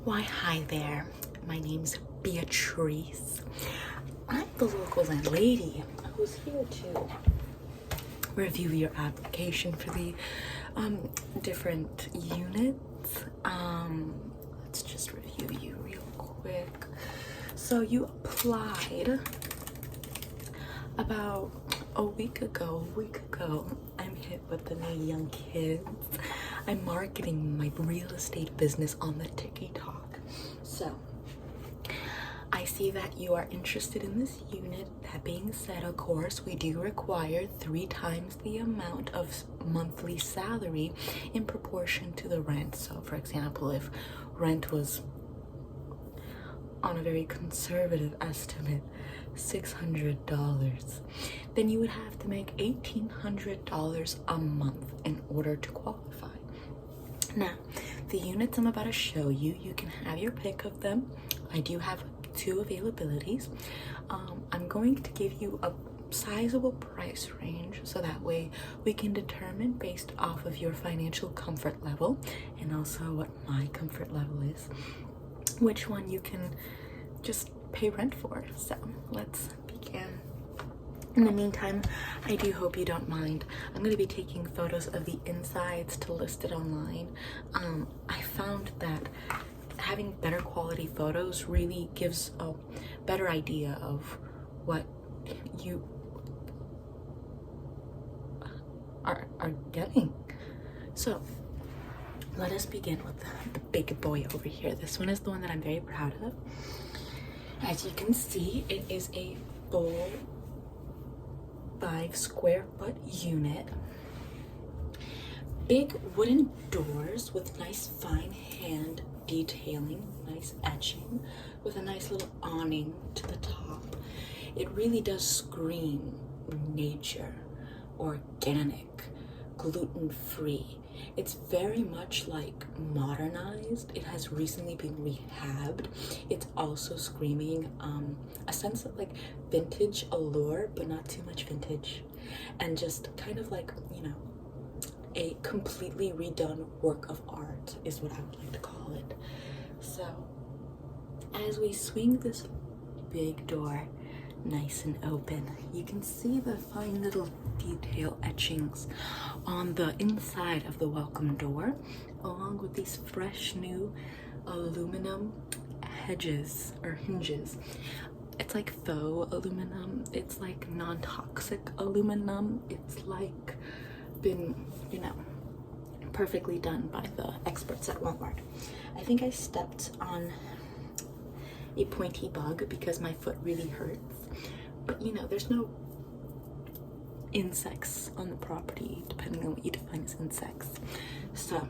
Why, hi there. My name's Beatrice. I'm the local landlady who's here to review your application for the different units. Let's just review you real quick. So you applied about a week ago. I'm hit with the new young kids. I'm marketing my real estate business on the TikTok. So I see that you are interested in this unit. That being said, of course, we do require 3 times the amount of monthly salary in proportion to the rent. So for example, if rent was, on a very conservative estimate, $600, then you would have to make $1,800 a month in order to qualify. Now, the units I'm about to show you, you can have your pick of them. I do have 2 availabilities. I'm going to give you a sizable price range so that way we can determine based off of your financial comfort level and also what my comfort level is, which one you can just pay rent for. So let's begin. In the meantime, I do hope you don't mind. I'm going to be taking photos of the insides to list it online. I found that having better quality photos really gives a better idea of what you are getting. So let us begin with the big boy over here. This one is the one that I'm very proud of. As you can see, it is a full 5 square foot unit. Big wooden doors with nice fine hand detailing, nice etching, with a nice little awning to the top. It really does scream nature, organic, gluten-free. It's very much like modernized. It has recently been rehabbed. It's also screaming a sense of like vintage allure, but not too much vintage, and just kind of like, you know, a completely redone work of art is what I would like to call it. So as we swing this big door nice and open, you can see the fine little detail etchings on the inside of the welcome door, along with these fresh new aluminum hedges or hinges. It's like faux aluminum. It's like non-toxic aluminum. It's like been, you know, perfectly done by the experts at Walmart. I think I stepped on a pointy bug because my foot really hurts, but you know, there's no insects on the property, depending on what you define as insects. So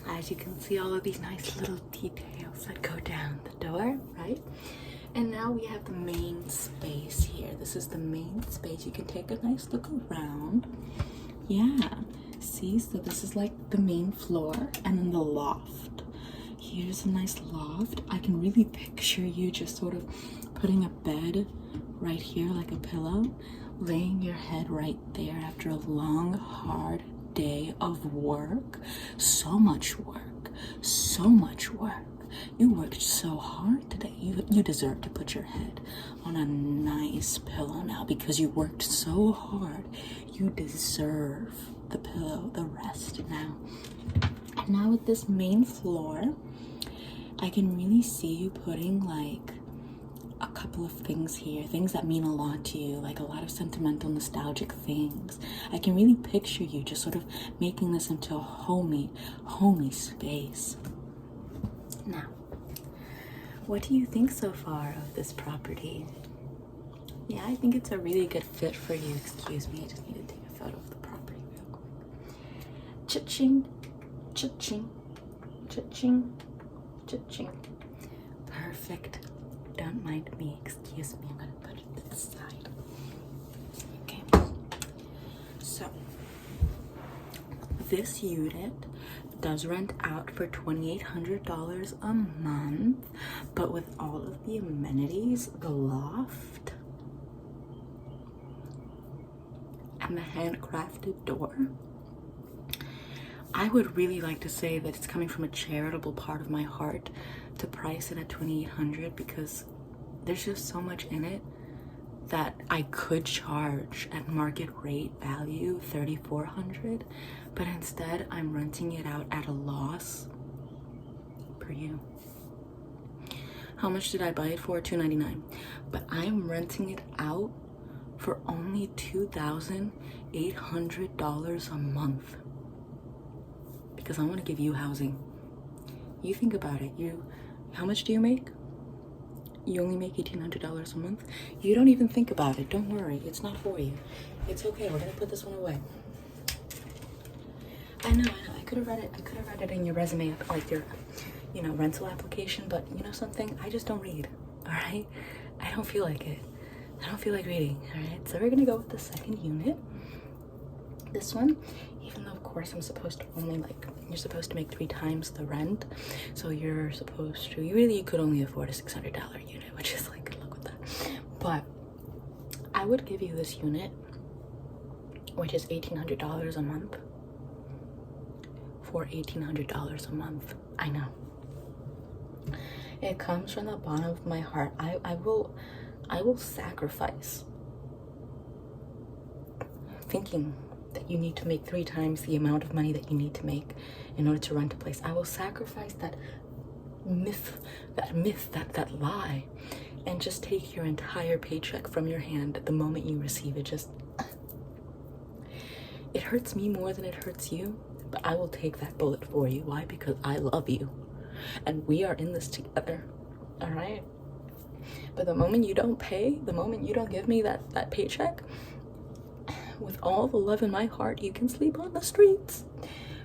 as you can see, all of these nice little details that go down the door, right? And now we have the main space here. This is the main space. You can take a nice look around. Yeah, see, so this is like the main floor, and then the loft. Here's a nice loft. I can really picture you just sort of putting a bed right here, like a pillow, laying your head right there after a long, hard day of work. So much work, so much work. You worked so hard today. You deserve to put your head on a nice pillow now because you worked so hard. You deserve the pillow, the rest now. And now with this main floor, I can really see you putting like a couple of things here, things that mean a lot to you, like a lot of sentimental, nostalgic things. I can really picture you just sort of making this into a homey space. Now, what do you think so far of this property? Yeah, I think it's a really good fit for you. Excuse me, I just need to take a photo of the property real quick. Cha-ching, cha-ching, cha-ching, cha-ching. Perfect. Don't mind me. Excuse me, I'm gonna put it to the side. Okay. So, this unit does rent out for $2,800 a month, but with all of the amenities, the loft, and the handcrafted door, I would really like to say that it's coming from a charitable part of my heart to price it at $2,800, because there's just so much in it that I could charge at market rate value $3,400, but instead I'm renting it out at a loss per you. How much did I buy it for? $299. But I'm renting it out for only $2,800 a month, because I want to give you housing. You think about it. How much do you make? You only make $1,800 a month. You don't even think about it. Don't worry, it's not for you. It's okay. We're gonna put this one away. I know. I could have read it. I could have read it in your resume, like your, rental application. But you know something? I just don't read. All right. I don't feel like it. I don't feel like reading. All right. So we're gonna go with the second unit. This one, even though of course I'm supposed to only you're supposed to make 3 times the rent, so you could only afford a $600 unit, which is like, good luck with that. But I would give you this unit, which is $1,800 a month, for $1,800 a month. I know. It comes from the bottom of my heart. I will sacrifice thinking that you need to make 3 times the amount of money that you need to make in order to rent a place. I will sacrifice that myth, that lie, and just take your entire paycheck from your hand the moment you receive it. It hurts me more than it hurts you, but I will take that bullet for you. Why? Because I love you, and we are in this together. All right. But the moment you don't pay, the moment you don't give me that paycheck, with all the love in my heart, you can sleep on the streets.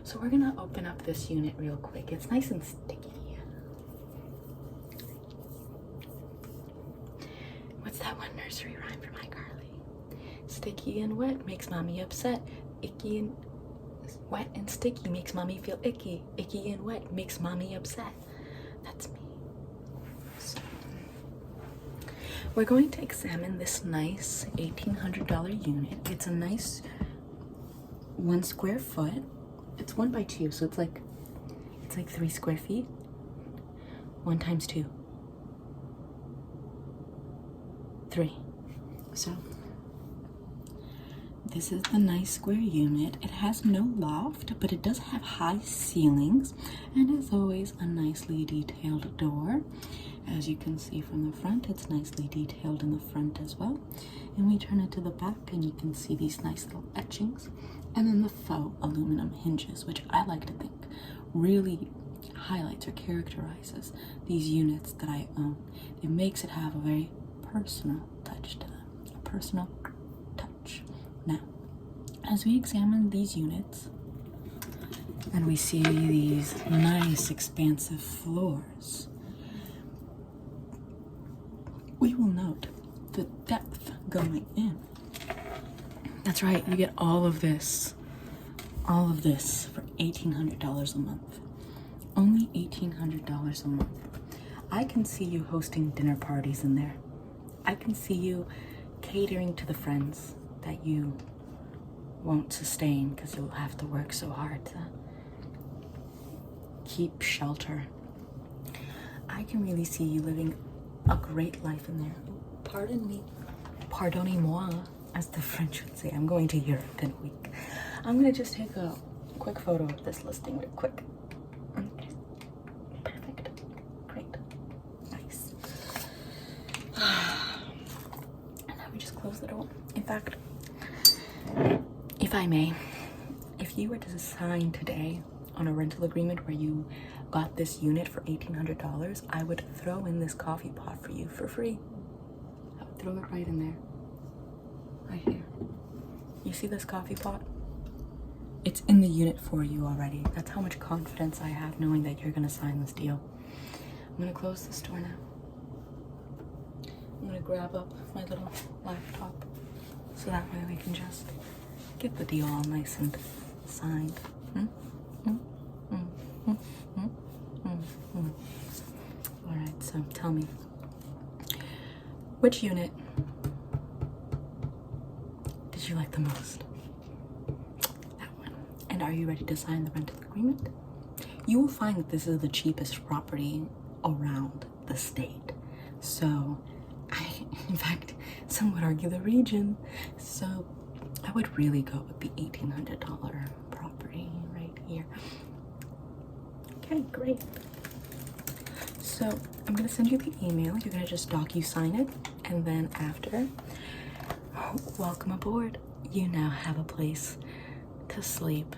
So we're gonna open up this unit real quick. It's nice and sticky. What's that one nursery rhyme from iCarly? Sticky and wet makes mommy upset. Icky and wet and sticky makes mommy feel icky. Icky and wet makes mommy upset. That's me. So we're going to examine this nice $1,800 unit. It's a nice 1 square foot. It's 1 by 2, so it's like 3 square feet. 1 times 2. 3. So this is the nice square unit. It has no loft, but it does have high ceilings, and as always, a nicely detailed door. As you can see from the front, it's nicely detailed in the front as well. And we turn it to the back, and you can see these nice little etchings, and then the faux aluminum hinges, which I like to think really highlights or characterizes these units that I own. It makes it have a very personal touch to them, a personal touch. Now, as we examine these units and we see these nice expansive floors, we will note the depth going in. That's right, you get all of this for $1,800 a month. Only $1,800 a month. I can see you hosting dinner parties in there. I can see you catering to the friends that you won't sustain because you'll have to work so hard to keep shelter. I can really see you living a great life in there. Pardon me, pardonnez-moi, as the French would say. I'm going to Europe in a week. I'm gonna just take a quick photo of this listing real quick. Perfect, great, nice. And now we just close the door. In fact, if I may, if you were to sign today on a rental agreement where you got this unit for $1,800, I would throw in this coffee pot for you for free. I would throw it right in there. Right here. You see this coffee pot? It's in the unit for you already. That's how much confidence I have knowing that you're gonna sign this deal. I'm gonna close this door now. I'm gonna grab up my little laptop so that way we can just get the deal all nice and signed. All right, so tell me, which unit did you like the most? That one. And And are you ready to sign the rental agreement? You will find that this is the cheapest property around the state. So, in fact, some would argue the region. So, I would really go with the $1,800 property right here. Okay, great. So, I'm gonna send you the email. You're gonna just DocuSign it, and then after, welcome aboard. You now have a place to sleep